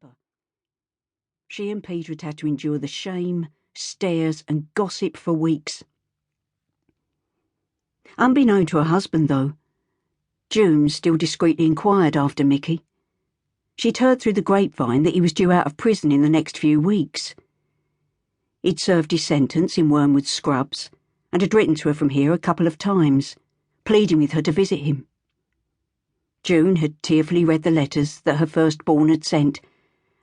paper. She and Peter had had to endure the shame, stares and gossip for weeks. Unbeknown to her husband, though, June still discreetly inquired after Mickey. She'd heard through the grapevine that he was due out of prison in the next few weeks. He'd served his sentence in Wormwood Scrubs and had written to her from here a couple of times, pleading with her to visit him. June had tearfully read the letters that her firstborn had sent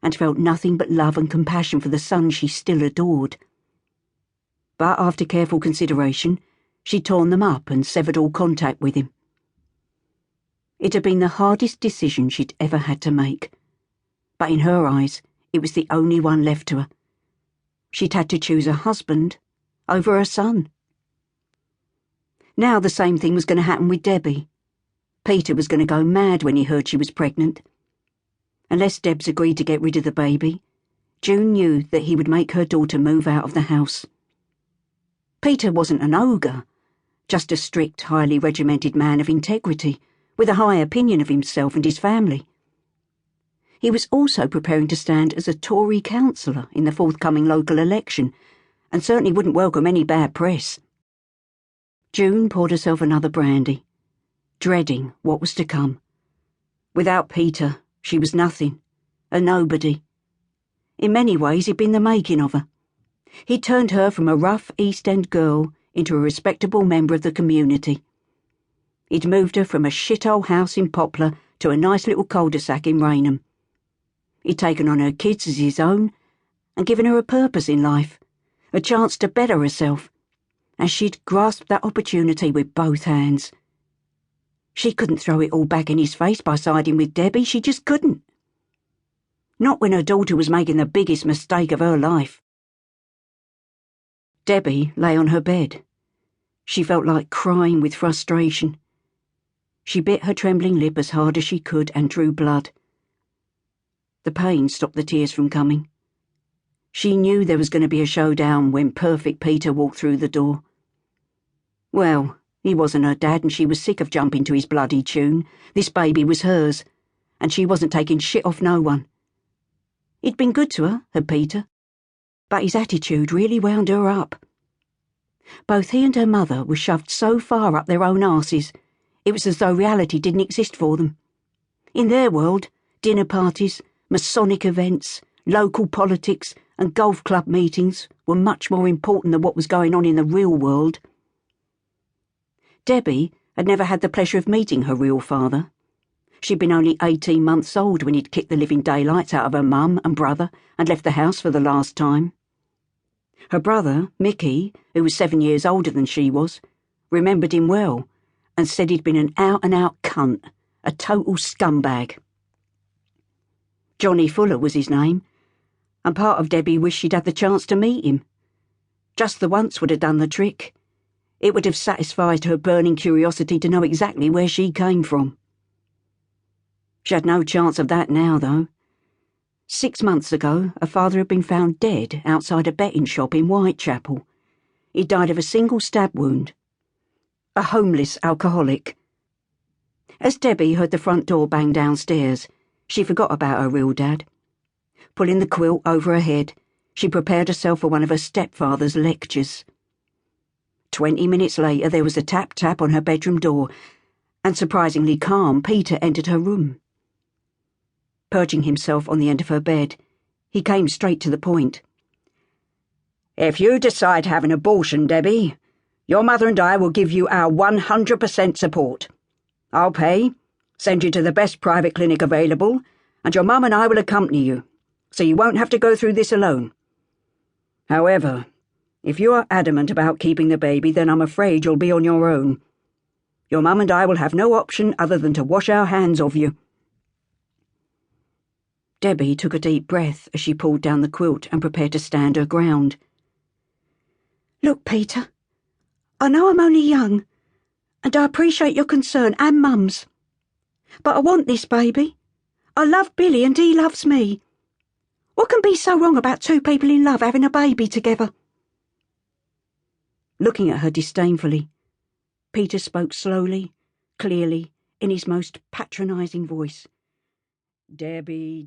and felt nothing but love and compassion for the son she still adored. But after careful consideration, she'd torn them up and severed all contact with him. It had been the hardest decision she'd ever had to make, but in her eyes, it was the only one left to her. She'd had to choose her husband over her son. Now the same thing was going to happen with Debbie. Peter was going to go mad when he heard she was pregnant. Unless Debs agreed to get rid of the baby, June knew that he would make her daughter move out of the house. Peter wasn't an ogre, just a strict, highly regimented man of integrity, with a high opinion of himself and his family. He was also preparing to stand as a Tory councillor in the forthcoming local election, and certainly wouldn't welcome any bad press. June poured herself another brandy, dreading what was to come. Without Peter, she was nothing, a nobody. In many ways, he'd been the making of her. He'd turned her from a rough East End girl into a respectable member of the community. He'd moved her from a shithole house in Poplar to a nice little cul-de-sac in Rainham. He'd taken on her kids as his own and given her a purpose in life, a chance to better herself, and she'd grasped that opportunity with both hands. She couldn't throw it all back in his face by siding with Debbie, she just couldn't. Not when her daughter was making the biggest mistake of her life. Debbie lay on her bed. She felt like crying with frustration. She bit her trembling lip as hard as she could and drew blood. The pain stopped the tears from coming. She knew there was going to be a showdown when perfect Peter walked through the door. Well, he wasn't her dad and she was sick of jumping to his bloody tune. This baby was hers, and she wasn't taking shit off no one. He'd been good to her, had Peter, but his attitude really wound her up. Both he and her mother were shoved so far up their own arses, it was as though reality didn't exist for them. In their world, dinner parties, Masonic events, local politics, and golf club meetings were much more important than what was going on in the real world. Debbie had never had the pleasure of meeting her real father. She'd been only 18 months old when he'd kicked the living daylights out of her mum and brother and left the house for the last time. Her brother, Mickey, who was 7 years older than she was, remembered him well and said he'd been an out-and-out cunt, a total scumbag. Johnny Fuller was his name, and part of Debbie wished she'd had the chance to meet him. Just the once would have done the trick. It would have satisfied her burning curiosity to know exactly where she came from. She had no chance of that now, though. 6 months ago, her father had been found dead outside a betting shop in Whitechapel. He died of a single stab wound. A homeless alcoholic. As Debbie heard the front door bang downstairs, she forgot about her real dad. Pulling the quilt over her head, she prepared herself for one of her stepfather's lectures. 20 minutes later, there was a tap-tap on her bedroom door, and surprisingly calm, Peter entered her room. Perching himself on the end of her bed, he came straight to the point. "If you decide to have an abortion, Debbie, your mother and I will give you our 100% support. I'll pay, send you to the best private clinic available, and your mum and I will accompany you, so you won't have to go through this alone. However, if you are adamant about keeping the baby, then I'm afraid you'll be on your own. Your mum and I will have no option other than to wash our hands of you." Debbie took a deep breath as she pulled down the quilt and prepared to stand her ground. "Look, Peter, I know I'm only young, and I appreciate your concern and Mum's. But I want this baby. I love Billy and he loves me. What can be so wrong about two people in love having a baby together?" Looking at her disdainfully, Peter spoke slowly, clearly, in his most patronising voice. Debbie.